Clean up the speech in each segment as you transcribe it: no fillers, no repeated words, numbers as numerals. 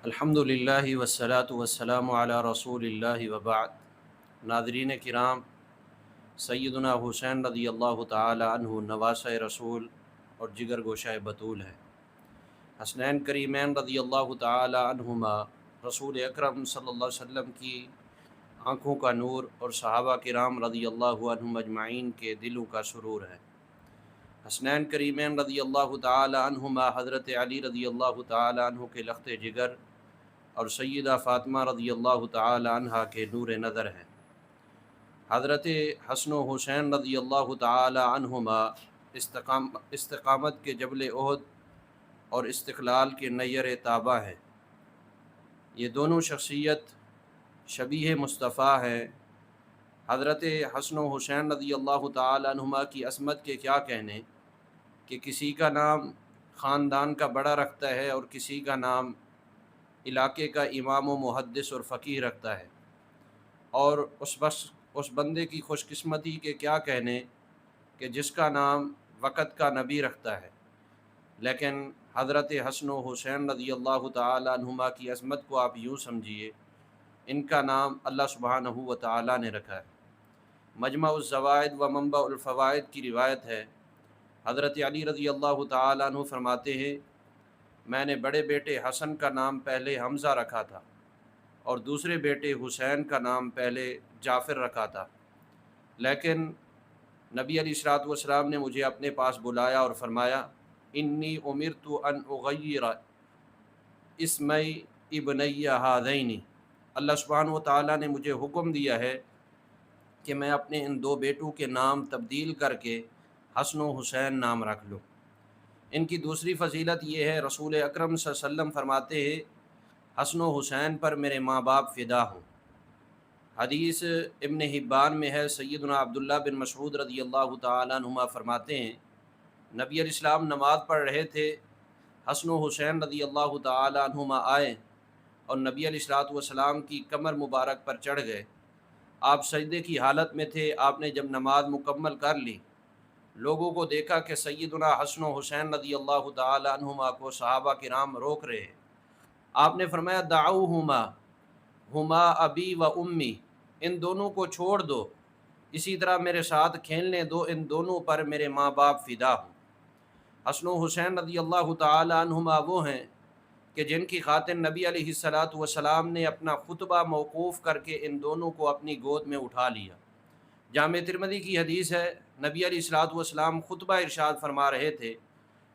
الحمدللہ والصلاة والسلام علی رسول اللہ وبعد۔ ناظرین کرام، سیدنا حسین رضی اللہ تعالی عنہ نواسہ رسول اور جگر گوشہ بطول ہے۔ حسنین کریمین رضی اللہ تعالی عنہما رسول اکرم صلی اللہ علیہ وسلم کی آنکھوں کا نور اور صحابہ کرام رضی اللہ عنہم اجمعین کے دلوں کا سرور ہے۔ حسنین کریمین رضی اللہ تعالی عنہما حضرت علی رضی اللہ تعالی عنہ کے لخت جگر اور سیدہ فاطمہ رضی اللہ تعالی عنہا کے نور نظر ہیں۔ حضرت حسن و حسین رضی اللہ تعالی عنہما استقامت کے جبل احد اور استقلال کے نیر تابہ ہیں۔ یہ دونوں شخصیت شبیہ مصطفیٰ ہیں۔ حضرت حسن و حسین رضی اللہ تعالی عنہما کی عصمت کے کیا کہنے کہ کسی کا نام خاندان کا بڑا رکھتا ہے اور کسی کا نام علاقے کا امام و محدث اور فقیہ رکھتا ہے، اور اس بندے کی خوش قسمتی کے کیا کہنے کہ جس کا نام وقت کا نبی رکھتا ہے۔ لیکن حضرت حسن و حسین رضی اللہ تعالی عنہما کی عظمت کو آپ یوں سمجھیے، ان کا نام اللہ سبحانہ و تعالی نے رکھا ہے۔ مجمع الزوائد و منبع الفوائد کی روایت ہے، حضرت علی رضی اللہ تعالی عنہ فرماتے ہیں، میں نے بڑے بیٹے حسن کا نام پہلے حمزہ رکھا تھا اور دوسرے بیٹے حسین کا نام پہلے جعفر رکھا تھا، لیکن نبی علیہ الصلوۃ والسلام نے مجھے اپنے پاس بلایا اور فرمایا، انی امرت ان اغیر اسمی ابنی ہذین، اللہ سبحانہ و تعالیٰ نے مجھے حکم دیا ہے کہ میں اپنے ان دو بیٹوں کے نام تبدیل کر کے حسن و حسین نام رکھ لوں۔ ان کی دوسری فضیلت یہ ہے، رسول اکرم صلی اللہ علیہ وسلم فرماتے ہیں، حسن و حسین پر میرے ماں باپ فدا ہوں۔ حدیث ابن حبان میں ہے، سیدنا عبداللہ بن مسعود رضی اللہ تعالیٰ عنہما فرماتے ہیں، نبی علیہ السلام نماز پڑھ رہے تھے، حسن و حسین رضی اللہ تعالیٰ عنہما آئے اور نبی علیہ الصلوۃ والسلام کی کمر مبارک پر چڑھ گئے۔ آپ سجدے کی حالت میں تھے۔ آپ نے جب نماز مکمل کر لی، لوگوں کو دیکھا کہ سیدنا حسن و حسین رضی اللہ تعالی عنہما کو صحابہ کرام روک رہے ہیں۔ آپ نے فرمایا، دعوہما ہما ابی و امی، ان دونوں کو چھوڑ دو، اسی طرح میرے ساتھ کھیلنے دو، ان دونوں پر میرے ماں باپ فدا ہوں۔ حسن و حسین رضی اللہ تعالی عنہما وہ ہیں کہ جن کی خاطر نبی علیہ الصلوۃ والسلام نے اپنا خطبہ موقوف کر کے ان دونوں کو اپنی گود میں اٹھا لیا۔ جامع ترمذی کی حدیث ہے، نبی علیہ الصلوۃ والسلام خطبہ ارشاد فرما رہے تھے،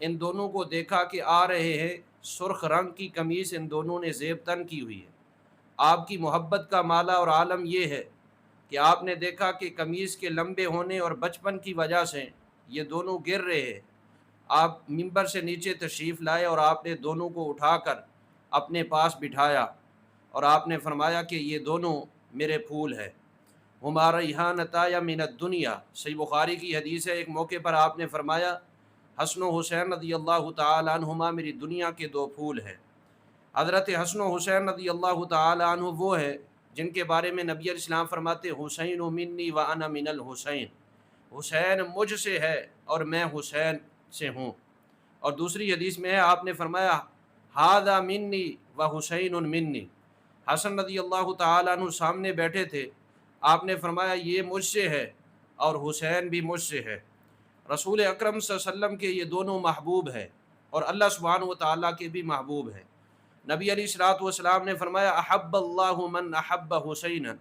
ان دونوں کو دیکھا کہ آ رہے ہیں، سرخ رنگ کی قمیص ان دونوں نے زیب تن کی ہوئی ہے۔ آپ کی محبت کا مالا اور عالم یہ ہے کہ آپ نے دیکھا کہ قمیص کے لمبے ہونے اور بچپن کی وجہ سے یہ دونوں گر رہے ہیں۔ آپ ممبر سے نیچے تشریف لائے اور آپ نے دونوں کو اٹھا کر اپنے پاس بٹھایا اور آپ نے فرمایا کہ یہ دونوں میرے پھول ہیں، ہما ریحانتا یا من الدنیا، صحیح بخاری کی حدیث ہے۔ ایک موقع پر آپ نے فرمایا، حسن و حسین رضی اللہ تعالی عنہما میری دنیا کے دو پھول ہیں۔ حضرت حسن و حسین رضی اللہ تعالی عنہ وہ ہے جن کے بارے میں نبی علیہ السلام فرماتے، حسین منی و انا من الحسین، حسین مجھ سے ہے اور میں حسین سے ہوں۔ اور دوسری حدیث میں ہے، آپ نے فرمایا، ھذا منی و حسین منی، حسن رضی اللہ تعالی عنہ سامنے بیٹھے تھے، آپ نے فرمایا یہ مجھ سے ہے اور حسین بھی مجھ سے ہے۔ رسول اکرم صلی اللہ علیہ وسلم کے یہ دونوں محبوب ہیں اور اللہ سبحانہ و تعالیٰ کے بھی محبوب ہیں۔ نبی علیہ الصلوۃ والسلام نے فرمایا، احب اللہ من احب حسینا،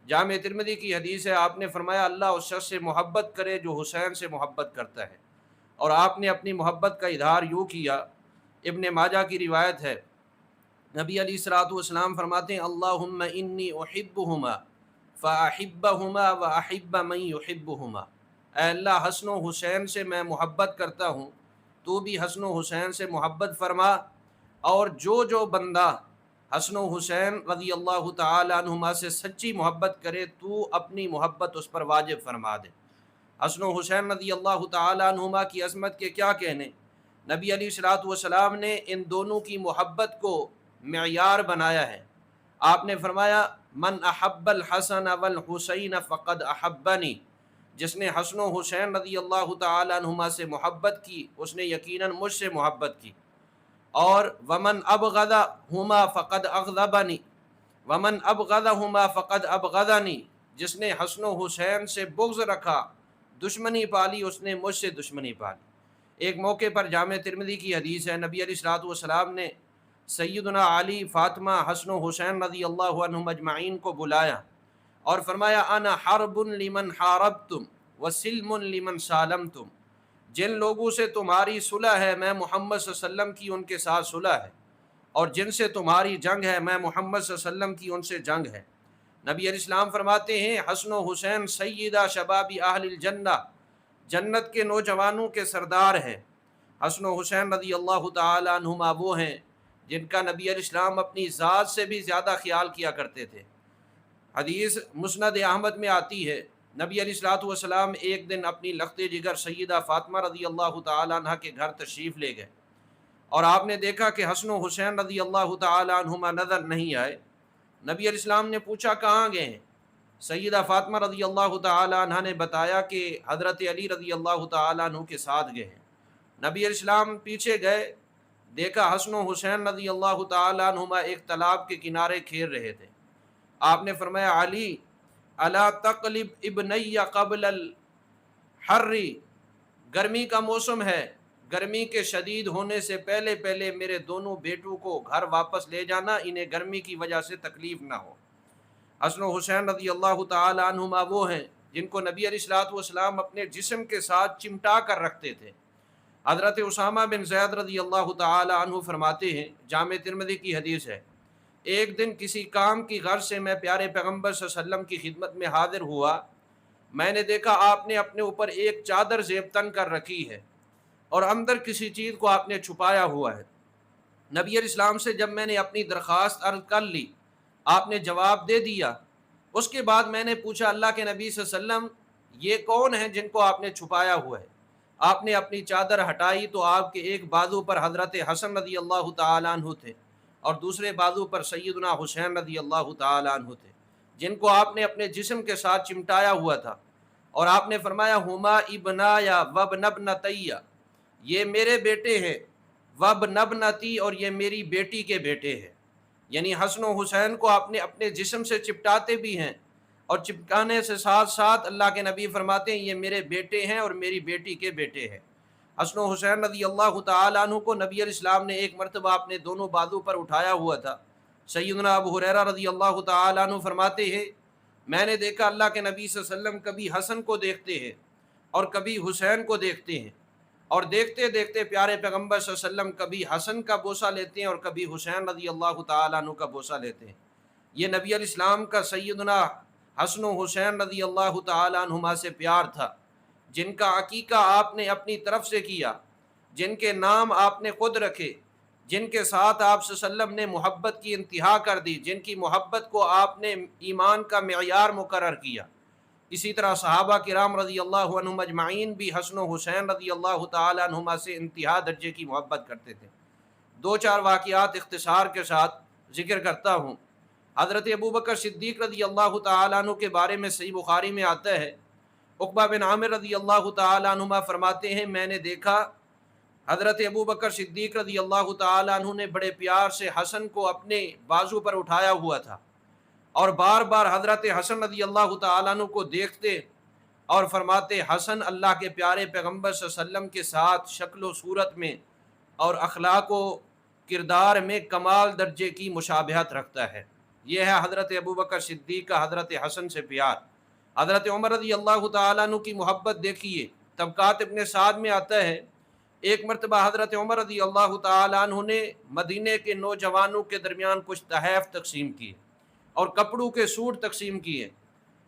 جامع ترمذی کی حدیث ہے، آپ نے فرمایا اللہ اس شخص سے محبت کرے جو حسین سے محبت کرتا ہے، اور آپ نے اپنی محبت کا اظہار یوں کیا۔ ابن ماجہ کی روایت ہے، نبی علیہ الصلوۃ والسلام فرماتے ہیں، اللہم انی احبہما فاحبہما واحب من یحبہما، اے اللہ حسن و حسین سے میں محبت کرتا ہوں، تو بھی حسن و حسین سے محبت فرما، اور جو بندہ حسن و حسین رضی اللہ تعالی عنہما سے سچی محبت کرے تو اپنی محبت اس پر واجب فرما دے۔ حسن و حسین رضی اللہ تعالی عنہما کی عظمت کے کیا کہنے، نبی علیہ الصلوۃ والسلام نے ان دونوں کی محبت کو معیار بنایا ہے۔ آپ نے فرمایا، من احب الحسن والحسین فقد احبنی، جس نے حسن و حسین رضی اللہ تعالی عنہما سے محبت کی اس نے یقیناً مجھ سے محبت کی۔ اور ومن ابغضہما فقد اغضبنی، ومن ابغضہما فقد ابغضنی، جس نے حسن و حسین سے بغض رکھا، دشمنی پالی، اس نے مجھ سے دشمنی پالی۔ ایک موقع پر جامع ترمذی کی حدیث ہے، نبی علیہ الصلوۃ والسلام نے سیدنا علی، فاطمہ، حسن و حسین رضی اللہ عنہم اجمعین کو بلایا اور فرمایا انا حرب لمن حاربتم وسلم لمن سالمتم، جن لوگوں سے تمہاری صلح ہے میں محمد صلی اللہ علیہ وسلم کی ان کے ساتھ صلح ہے، اور جن سے تمہاری جنگ ہے میں محمد صلی اللہ علیہ وسلم کی ان سے جنگ ہے۔ نبی علیہ السلام فرماتے ہیں حسن و حسین سیدہ شباب اہل الجنہ، جنت کے نوجوانوں کے سردار ہیں۔ حسن و حسین رضی اللہ تعالی عنہما وہ ہیں جن کا نبی علیہ السلام اپنی ذات سے بھی زیادہ خیال کیا کرتے تھے۔ حدیث مسند احمد میں آتی ہے، نبی علیہ الصلوۃ والسلام ایک دن اپنی لخت جگر سیدہ فاطمہ رضی اللہ تعالی عنہ کے گھر تشریف لے گئے، اور آپ نے دیکھا کہ حسن و حسین رضی اللہ تعالی عنہما نظر نہیں آئے۔ نبی علیہ السلام نے پوچھا کہاں گئے ہیں؟ سیدہ فاطمہ رضی اللہ تعالی عنہ نے بتایا کہ حضرت علی رضی اللہ تعالی عنہ کے ساتھ گئے ہیں۔ نبی علیہ السلام پیچھے گئے، دیکھا حسن و حسین رضی اللہ تعالی عنہما ایک تالاب کے کنارے کھیل رہے تھے۔ آپ نے فرمایا علی الا تقلب ابنی قبل الحر، گرمی کا موسم ہے، گرمی کے شدید ہونے سے پہلے پہلے میرے دونوں بیٹوں کو گھر واپس لے جانا، انہیں گرمی کی وجہ سے تکلیف نہ ہو۔ حسن و حسین رضی اللہ تعالی عنہما وہ ہیں جن کو نبی علیہ الصلوۃ والسلام اپنے جسم کے ساتھ چمٹا کر رکھتے تھے۔ حضرت اسامہ بن زید رضی اللہ تعالی عنہ فرماتے ہیں، جامع ترمذی کی حدیث ہے، ایک دن کسی کام کی غرض سے میں پیارے پیغمبر صلی اللہ علیہ وسلم کی خدمت میں حاضر ہوا، میں نے دیکھا آپ نے اپنے اوپر ایک چادر زیب تن کر رکھی ہے اور اندر کسی چیز کو آپ نے چھپایا ہوا ہے۔ نبی علیہ السلام سے جب میں نے اپنی درخواست عرض کر لی، آپ نے جواب دے دیا۔ اس کے بعد میں نے پوچھا اللہ کے نبی صلی اللہ علیہ وسلم یہ کون ہیں جن کو آپ نے چھپایا ہوا ہے؟ آپ نے اپنی چادر ہٹائی تو آپ کے ایک بازو پر حضرت حسن رضی اللہ تعالیٰ عنہ تھے اور دوسرے بازو پر سیدنا حسین رضی اللہ تعالیٰ عنہ تھے، جن کو آپ نے اپنے جسم کے ساتھ چمٹایا ہوا تھا، اور آپ نے فرمایا ہما ابنایا وابن ابنتی، یہ میرے بیٹے ہیں، وابن ابنتی، اور یہ میری بیٹی کے بیٹے ہیں۔ یعنی حسن و حسین کو آپ نے اپنے جسم سے چپٹاتے بھی ہیں، اور چپکانے سے ساتھ ساتھ اللہ کے نبی فرماتے ہیں یہ میرے بیٹے ہیں اور میری بیٹی کے بیٹے ہیں۔ حسن و حسین رضی اللہ تعالیٰ عنہ کو نبی علیہ السلام نے ایک مرتبہ اپنے دونوں بازو پر اٹھایا ہوا تھا۔ سیدنا ابو ہریرہ رضی اللہ تعالیٰ عنہ فرماتے ہیں میں نے دیکھا اللہ کے نبی صلی اللہ علیہ وسلم کبھی حسن کو دیکھتے ہیں اور کبھی حسین کو دیکھتے ہیں، اور دیکھتے دیکھتے پیارے پیغمبر صلی اللہ علیہ وسلم کبھی حسن کا بوسہ لیتے ہیں اور کبھی حسین رضی اللہ تعالیٰ عنہ کا بوسہ لیتے ہیں۔ یہ نبی علیہ السلام کا سیدنا حسن و حسین رضی اللہ تعالیٰ عنہما سے پیار تھا، جن کا عقیقہ آپ نے اپنی طرف سے کیا، جن کے نام آپ نے خود رکھے، جن کے ساتھ آپ صلی اللہ علیہ وسلم نے محبت کی انتہا کر دی، جن کی محبت کو آپ نے ایمان کا معیار مقرر کیا۔ اسی طرح صحابہ کرام رضی اللہ عنہم اجمعین بھی حسن و حسین رضی اللہ تعالی عنہما سے انتہا درجے کی محبت کرتے تھے۔ دو چار واقعات اختصار کے ساتھ ذکر کرتا ہوں۔ حضرت ابوبکر صدیق رضی اللہ تعالی عنہ کے بارے میں صحیح بخاری میں آتا ہے، عقبہ بن عامر رضی اللہ تعالی عنہما فرماتے ہیں میں نے دیکھا حضرت ابوبکر صدیق رضی اللہ تعالی عنہ نے بڑے پیار سے حسن کو اپنے بازو پر اٹھایا ہوا تھا، اور بار بار حضرت حسن رضی اللہ تعالیٰ عنہ کو دیکھتے اور فرماتے حسن اللہ کے پیارے پیغمبر صلی اللہ علیہ وسلم کے ساتھ شکل و صورت میں اور اخلاق و کردار میں کمال درجے کی مشابہت رکھتا ہے۔ یہ ہے حضرت ابوبکر صدیق کا حضرت حسن سے پیار۔ حضرت عمر رضی اللہ تعالیٰ عنہ کی محبت دیکھیے، طبقات ابن سعد میں آتا ہے ایک مرتبہ حضرت عمر رضی اللہ تعالیٰ عنہ نے مدینے کے نوجوانوں کے درمیان کچھ تحائف تقسیم کیے اور کپڑوں کے سوٹ تقسیم کیے،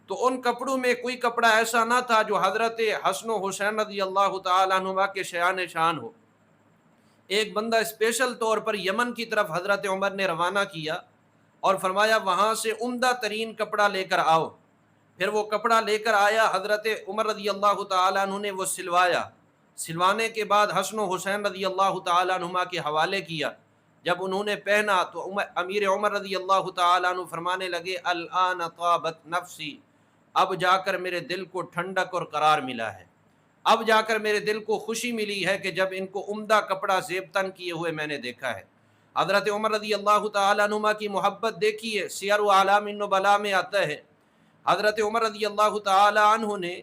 تو ان کپڑوں میں کوئی کپڑا ایسا نہ تھا جو حضرت حسن و حسین رضی اللہ تعالیٰ عنہما کے شایان شان ہو۔ ایک بندہ اسپیشل طور پر یمن کی طرف حضرت عمر نے روانہ کیا اور فرمایا وہاں سے عمدہ ترین کپڑا لے کر آؤ۔ پھر وہ کپڑا لے کر آیا، حضرت عمر رضی اللہ تعالیٰ عنہ نے وہ سلوایا، سلوانے کے بعد حسن و حسین رضی اللہ تعالیٰ عنہما کے حوالے کیا۔ جب انہوں نے پہنا تو امیر عمر رضی اللہ تعالیٰ عنہ فرمانے لگے الآن طابت نفسی، اب جا کر میرے دل کو ٹھنڈک اور قرار ملا ہے۔ اب جا کر میرے دل کو خوشی ملی ہے کہ جب ان کو عمدہ کپڑا زیب تن کیے ہوئے میں نے دیکھا ہے۔ حضرت عمر رضی اللہ تعالیٰ عنہ کی محبت دیکھیے، سیر اعلام النبلاء میں آتا ہے حضرت عمر رضی اللہ تعالیٰ عنہ نے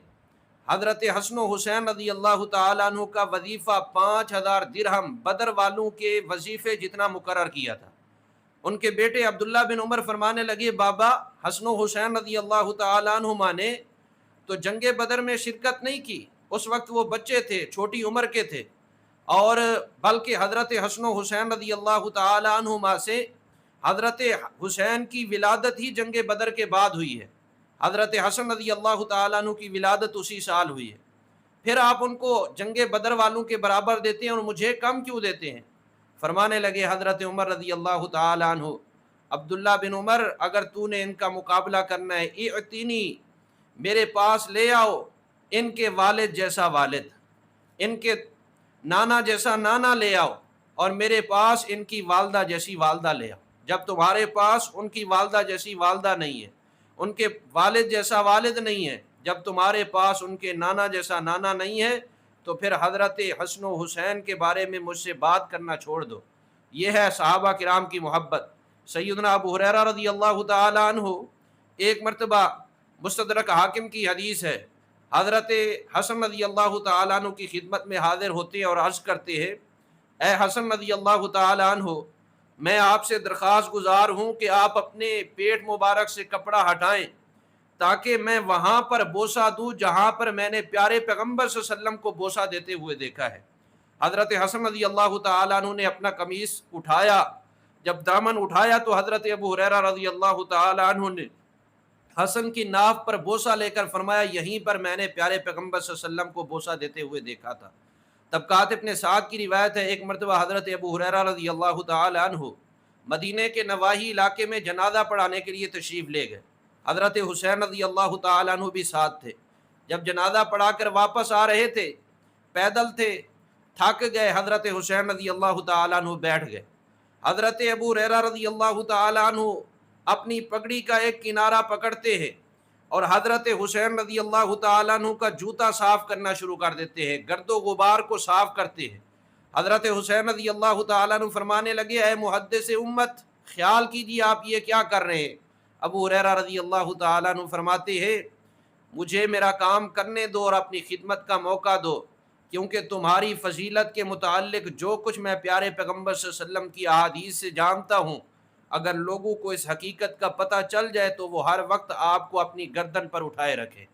حضرت حسن و حسین رضی اللہ تعالیٰ عنہ کا وظیفہ 5000 درہم بدر والوں کے وظیفے جتنا مقرر کیا تھا۔ ان کے بیٹے عبداللہ بن عمر فرمانے لگے، بابا، حسن و حسین رضی اللہ تعالیٰ عنہما نے تو جنگ بدر میں شرکت نہیں کی، اس وقت وہ بچے تھے، چھوٹی عمر کے تھے، اور بلکہ حضرت حسن و حسین رضی اللہ تعالی عنہما سے حضرت حسین کی ولادت ہی جنگ بدر کے بعد ہوئی ہے۔ حضرت حسن رضی اللہ تعالیٰ عنہ کی ولادت اسی سال ہوئی ہے، پھر آپ ان کو جنگ بدر والوں کے برابر دیتے ہیں اور مجھے کم کیوں دیتے ہیں؟ فرمانے لگے حضرت عمر رضی اللہ تعالیٰ عنہ، عبداللہ بن عمر، اگر تو نے ان کا مقابلہ کرنا ہے، اعطینی، میرے پاس لے آؤ ان کے والد جیسا والد، ان کے نانا جیسا نانا لے آؤ، اور میرے پاس ان کی والدہ جیسی والدہ لے آؤ۔ جب تمہارے پاس ان کی والدہ جیسی والدہ نہیں ہے، ان کے والد جیسا والد نہیں ہے، جب تمہارے پاس ان کے نانا جیسا نانا نہیں ہے، تو پھر حضرت حسن و حسین کے بارے میں مجھ سے بات کرنا چھوڑ دو۔ یہ ہے صحابہ کرام کی محبت۔ سیدنا ابو ہریرہ رضی اللہ تعالی عنہ، ایک مرتبہ مستدرک حاکم کی حدیث ہے، حضرت حسن رضی اللہ تعالیٰ عنہ کی خدمت میں حاضر ہوتے ہیں اور عرض کرتے ہیں، اے حسن رضی اللہ تعالیٰ عنہ، میں آپ سے درخواست گزار ہوں کہ آپ اپنے پیٹ مبارک سے کپڑا ہٹائیں تاکہ میں وہاں پر بوسہ دوں جہاں پر میں نے پیارے پیغمبر صلی اللہ علیہ وسلم کو بوسہ دیتے ہوئے دیکھا ہے۔ حضرت حسن رضی اللہ تعالیٰ عنہ نے اپنا قمیص اٹھایا، جب دامن اٹھایا تو حضرت ابو ہریرہ رضی اللہ تعالیٰ عنہ نے حسن کی ناف پر بوسہ لے کر فرمایا، یہیں پر میں نے پیارے پیغمبر صلی اللہ علیہ وسلم کو بوسہ دیتے ہوئے دیکھا تھا۔ طبقات ابن سعد کی روایت ہے، ایک مرتبہ حضرت ابو ہریرہ رضی اللہ تعالی عنہ مدینے کے نواحی علاقے میں جنازہ پڑھانے کے لیے تشریف لے گئے۔ حضرت حسین رضی اللہ تعالی عنہ بھی ساتھ تھے۔ جب جنازہ پڑھا کر واپس آ رہے تھے، پیدل تھے، تھک گئے، حضرت حسین رضی اللہ تعالی عنہ بیٹھ گئے۔ حضرت ابو ہریرہ رضی اللہ تعالی عنہ اپنی پگڑی کا ایک کنارہ پکڑتے ہیں اور حضرت حسین رضی اللہ تعالیٰ عنہ کا جوتا صاف کرنا شروع کر دیتے ہیں، گرد و غبار کو صاف کرتے ہیں۔ حضرت حسین رضی اللہ تعالیٰ عنہ فرمانے لگے، اے محدث امت، خیال کیجیے آپ یہ کیا کر رہے ہیں؟ ابو ہریرہ رضی اللہ تعالیٰ عنہ فرماتے ہیں، مجھے میرا کام کرنے دو اور اپنی خدمت کا موقع دو، کیونکہ تمہاری فضیلت کے متعلق جو کچھ میں پیارے پیغمبر صلی اللہ علیہ وسلم کی احادیث سے جانتا ہوں، اگر لوگوں کو اس حقیقت کا پتہ چل جائے تو وہ ہر وقت آپ کو اپنی گردن پر اٹھائے رکھے۔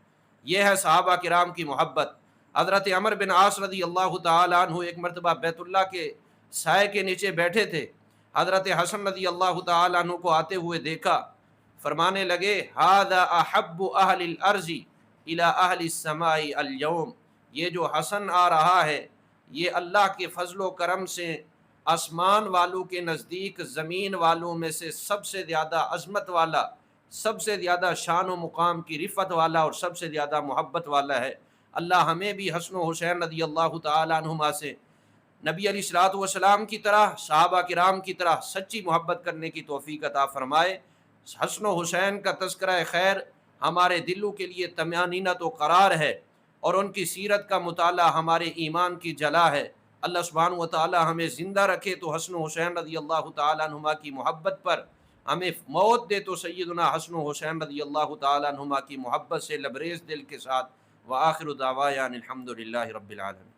یہ ہے صحابہ کرام کی محبت۔ حضرت عمر بن عاص رضی اللہ تعالی عنہ ایک مرتبہ بیت اللہ کے سائے کے نیچے بیٹھے تھے، حضرت حسن رضی اللہ تعالی عنہ کو آتے ہوئے دیکھا، فرمانے لگے، ھذا احب اہل الارض الی اہل السماء اليوم، یہ جو حسن آ رہا ہے یہ اللہ کے فضل و کرم سے آسمان والوں کے نزدیک زمین والوں میں سے سب سے زیادہ عظمت والا، سب سے زیادہ شان و مقام کی رفعت والا اور سب سے زیادہ محبت والا ہے۔ اللہ ہمیں بھی حسن و حسین رضی اللہ تعالی عنہما سے نبی علیہ الصلوۃ والسلام کی طرح، صحابہ کرام کی طرح سچی محبت کرنے کی توفیق عطا فرمائے۔ حسن و حسین کا تذکرہ خیر ہمارے دلوں کے لیے طمانینت و قرار ہے، اور ان کی سیرت کا مطالعہ ہمارے ایمان کی جلا ہے۔ اللہ سبحانہ و تعالی ہمیں زندہ رکھے تو حسن و حسین رضی اللہ تعالی عنہما کی محبت پر، ہمیں موت دے تو سیدنا حسن و حسین رضی اللہ تعالی عنہما کی محبت سے لبریز دل کے ساتھ۔ وآخر دعوانا الحمد للہ رب العالمین۔